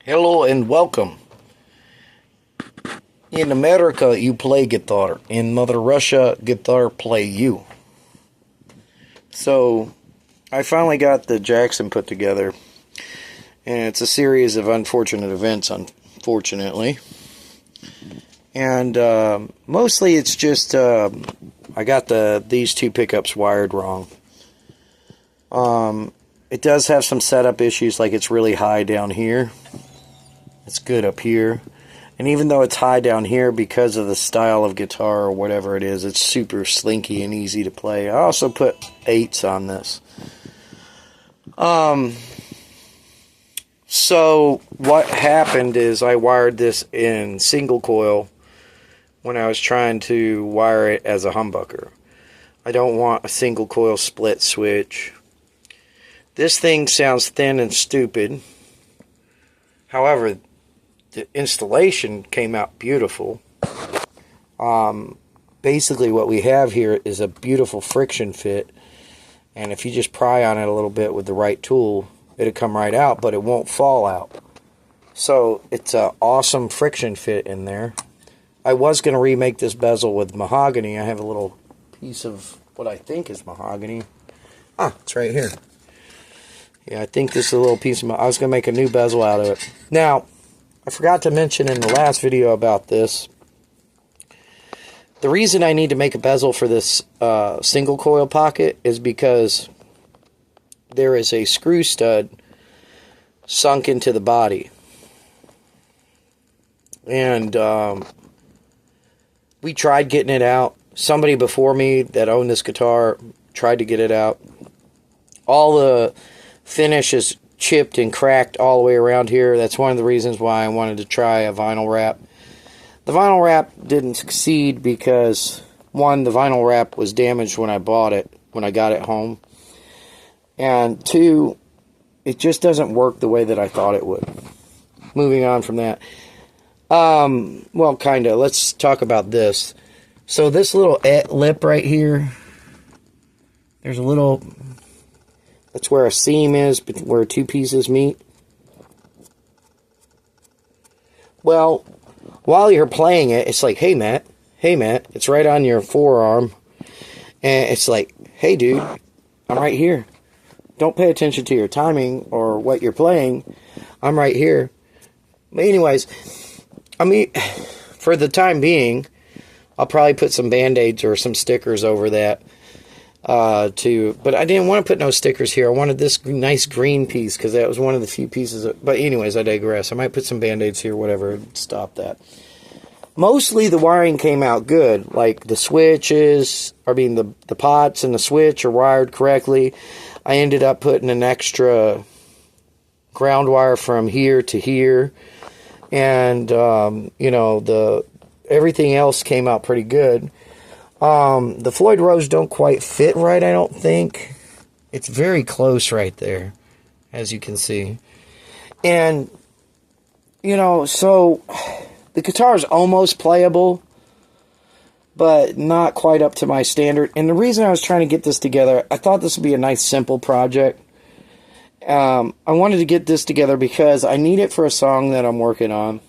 Hello and welcome. In America, you play guitar. In Mother Russia, guitar play you. So, I finally got the Jackson put together. And it's a series of unfortunate events, unfortunately. And mostly it's just, I got these two pickups wired wrong. It does have some setup issues, like it's really high down here. It's good up here. And even though it's high down here, because of the style of guitar or whatever it is, it's super slinky and easy to play. I also put 8s on this. So what happened is I wired this in single coil when I was trying to wire it as a humbucker. I don't want a single coil split switch. This thing sounds thin and stupid. However, the installation came out beautiful. Basically what we have here is a beautiful friction fit, and if you just pry on it a little bit with the right tool, it'll come right out, but it won't fall out. So it's an awesome friction fit in there. I was going to remake this bezel with mahogany. I have a little piece of what I think is mahogany. It's right here. Yeah, I think this is a little piece of I was going to make a new bezel out of it. Now, I forgot to mention in the last video about this, the reason I need to make a bezel for this single coil pocket is because there is a screw stud sunk into the body. And we tried getting it out. Somebody before me that owned this guitar tried to get it out. All the finish is chipped and cracked all the way around here. That's one of the reasons why I wanted to try a vinyl wrap. The vinyl wrap didn't succeed because, one, the vinyl wrap was damaged when I bought it, when I got it home. And two, it just doesn't work the way that I thought it would. Moving on from that. Well, kind of. Let's talk about this. So this little lip right here, there's a little, that's where a seam is, where two pieces meet. Well, while you're playing it, it's like, hey Matt, it's right on your forearm. And it's like, hey dude, I'm right here. Don't pay attention to your timing or what you're playing. I'm right here. But anyways, I mean, for the time being, I'll probably put some band-aids or some stickers over that. But I didn't want to put no stickers here. I wanted this nice green piece because that was one of the few pieces. But anyways, I digress. I might put some band-aids here, whatever, stop that. Mostly the wiring came out good. Like the switches, the pots and the switch are wired correctly. I ended up putting an extra ground wire from here to here. And, everything else came out pretty good. The Floyd Rose don't quite fit right, I don't think. It's very close right there, as you can see. And, so the guitar is almost playable, but not quite up to my standard. And the reason I was trying to get this together, I thought this would be a nice, simple project. I wanted to get this together because I need it for a song that I'm working on.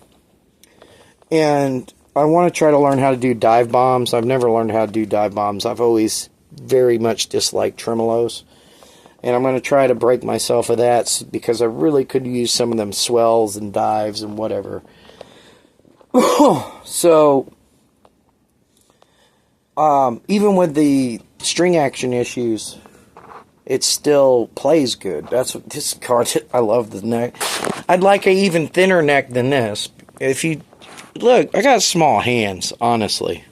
And I want to try to learn how to do dive bombs. I've never learned how to do dive bombs. I've always very much disliked tremolos. And I'm going to try to break myself of that because I really could use some of them swells and dives and whatever. So, even with the string action issues, it still plays good. That's what this card, I love the neck. I'd like an even thinner neck than this. If you look, I got small hands, honestly.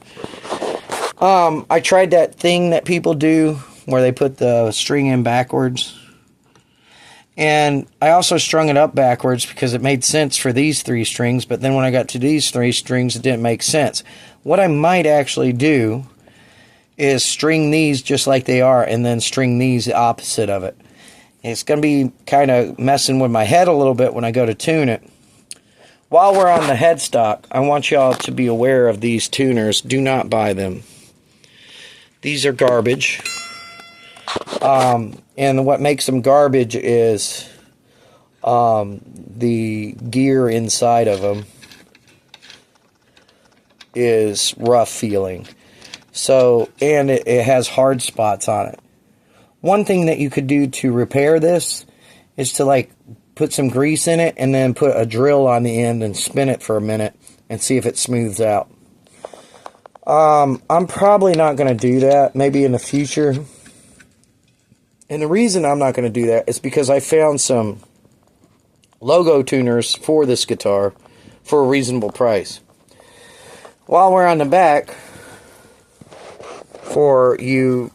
I tried that thing that people do where they put the string in backwards. And I also strung it up backwards because it made sense for these 3 strings, but then when I got to these 3 strings, it didn't make sense. What I might actually do is string these just like they are and then string these the opposite of it. It's going to be kind of messing with my head a little bit when I go to tune it. While we're on the headstock, I want y'all to be aware of these tuners. Do not buy them. These are garbage. And what makes them garbage is the gear inside of them is rough feeling. So, and it has hard spots on it. One thing that you could do to repair this is to like put some grease in it and then put a drill on the end and spin it for a minute and see if it smooths out. I'm probably not going to do that, maybe in the future. And the reason I'm not going to do that is because I found some logo tuners for this guitar for a reasonable price. While we're on the back, for you,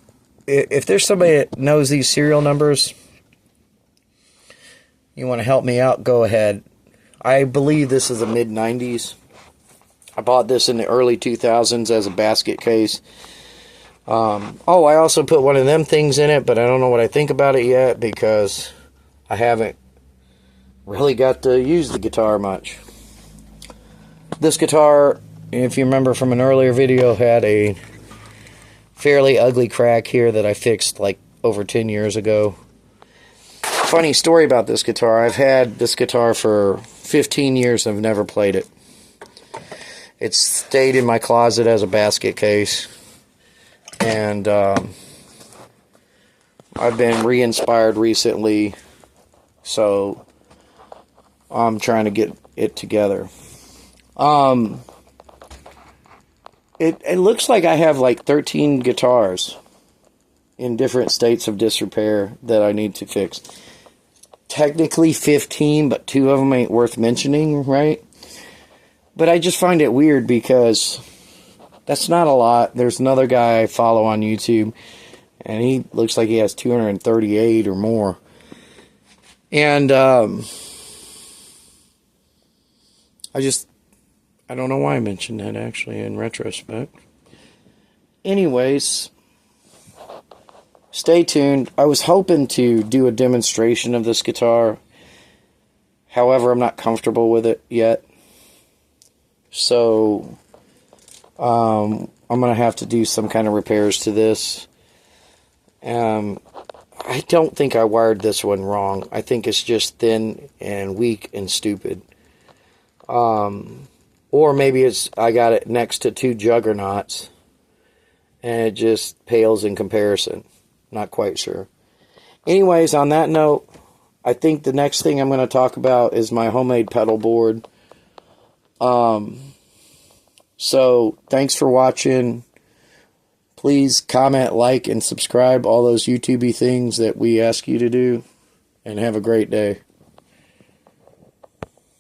if there's somebody that knows these serial numbers, you want to help me out, go ahead. I believe this is the mid-90s. I bought this in the early 2000s as a basket case. Oh, I also put one of them things in it, but I don't know what I think about it yet because I haven't really got to use the guitar much. This guitar, if you remember from an earlier video, had a fairly ugly crack here that I fixed like over 10 years ago. Funny story about this guitar. I've had this guitar for 15 years and I've never played it. It's stayed in my closet as a basket case. And I've been re-inspired recently, so I'm trying to get it together. It looks like I have like 13 guitars in different states of disrepair that I need to fix. Technically 15, but 2 of them ain't worth mentioning, right? But I just find it weird because that's not a lot. There's another guy I follow on YouTube, and he looks like he has 238 or more. And I don't know why I mentioned that, actually, in retrospect. Anyways, stay tuned. I was hoping to do a demonstration of this guitar. However, I'm not comfortable with it yet. So I'm going to have to do some kind of repairs to this. I don't think I wired this one wrong. I think it's just thin and weak and stupid. Or maybe I got it next to 2 juggernauts and it just pales in comparison. Not quite sure. Anyways, on that note, I think the next thing I'm going to talk about is my homemade pedal board. So thanks for watching. Please comment, like, and subscribe, all those YouTube-y things that we ask you to do, and have a great day.